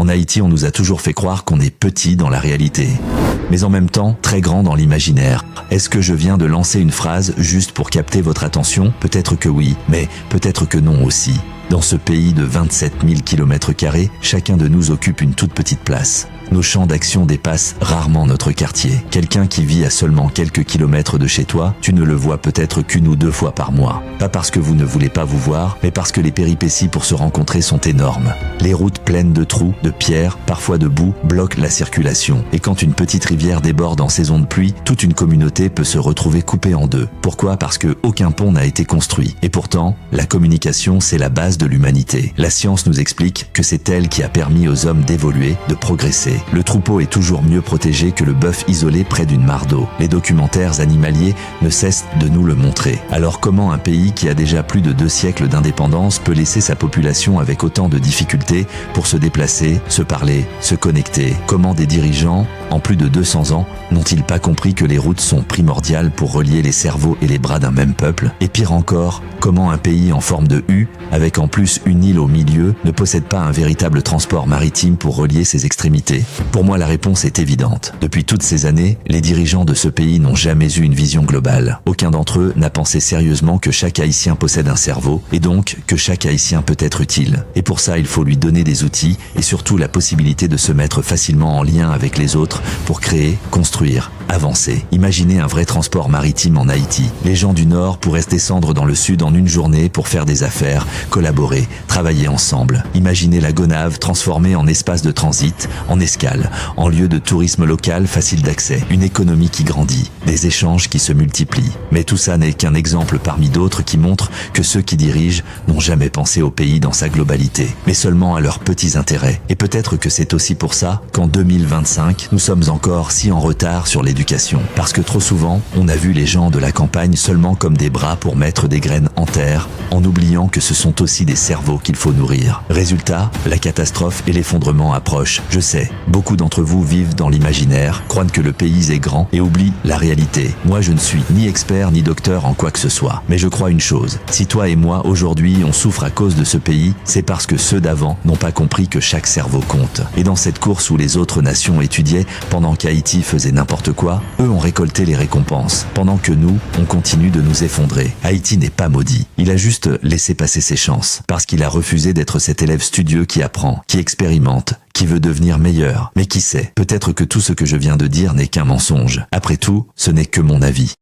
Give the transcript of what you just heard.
En Haïti, on nous a toujours fait croire qu'on est petit dans la réalité, mais en même temps très grand dans l'imaginaire. Est-ce que je viens de lancer une phrase juste pour capter votre attention? Peut-être que oui, mais peut-être que non aussi. Dans ce pays de 27 000 km², chacun de nous occupe une toute petite place. Nos champs d'action dépassent rarement notre quartier. Quelqu'un qui vit à seulement quelques kilomètres de chez toi, tu ne le vois peut-être qu'une ou deux fois par mois. Pas parce que vous ne voulez pas vous voir, mais parce que les péripéties pour se rencontrer sont énormes. Les routes pleines de trous, de pierres, parfois de boue, bloquent la circulation. Et quand une petite rivière déborde en saison de pluie, toute une communauté peut se retrouver coupée en deux. Pourquoi? Parce que aucun pont n'a été construit. Et pourtant, la communication, c'est la base de l'humanité. La science nous explique que c'est elle qui a permis aux hommes d'évoluer, de progresser. Le troupeau est toujours mieux protégé que le bœuf isolé près d'une mare d'eau. Les documentaires animaliers ne cessent de nous le montrer. Alors comment un pays qui a déjà plus de 2 siècles d'indépendance peut laisser sa population avec autant de difficultés pour se déplacer, se parler, se connecter? Comment des dirigeants, en plus de 200 ans, n'ont-ils pas compris que les routes sont primordiales pour relier les cerveaux et les bras d'un même peuple? Et pire encore, comment un pays en forme de U, avec en plus une île au milieu, ne possède pas un véritable transport maritime pour relier ses extrémités? Pour moi, la réponse est évidente. Depuis toutes ces années, les dirigeants de ce pays n'ont jamais eu une vision globale. Aucun d'entre eux n'a pensé sérieusement que chaque Haïtien possède un cerveau, et donc que chaque Haïtien peut être utile. Et pour ça, il faut lui donner des outils, et surtout la possibilité de se mettre facilement en lien avec les autres pour créer, construire, avancer. Imaginez un vrai transport maritime en Haïti. Les gens du Nord pourraient se descendre dans le Sud en une journée pour faire des affaires, collaborer, travailler ensemble. Imaginez la Gonave transformée en espace de transit, en escale, en lieu de tourisme local facile d'accès, une économie qui grandit, des échanges qui se multiplient. Mais tout ça n'est qu'un exemple parmi d'autres qui montrent que ceux qui dirigent n'ont jamais pensé au pays dans sa globalité, mais seulement à leurs petits intérêts. Et peut-être que c'est aussi pour ça qu'en 2025, nous sommes encore si en retard sur l'éducation. Parce que trop souvent, on a vu les gens de la campagne seulement comme des bras pour mettre des graines en terre, en oubliant que ce sont aussi des cerveaux qu'il faut nourrir. Résultat, la catastrophe et l'effondrement approchent. Je sais, beaucoup d'entre vous vivent dans l'imaginaire, croient que le pays est grand et oublient la réalité. Moi, je ne suis ni expert ni docteur en quoi que ce soit. Mais je crois une chose, si toi et moi, aujourd'hui, on souffre à cause de ce pays, c'est parce que ceux d'avant n'ont pas compris que chaque cerveau compte. Et dans cette course où les autres nations étudiaient, pendant qu'Haïti faisait n'importe quoi, eux ont récolté les récompenses, pendant que nous, on continue de nous effondrer. Haïti n'est pas maudit. Il a juste laissé passer ses chances, parce qu'il a refusé d'être cet élève studieux qui apprend, qui expérimente, qui veut devenir meilleur. Mais qui sait, peut-être que tout ce que je viens de dire n'est qu'un mensonge. Après tout, ce n'est que mon avis.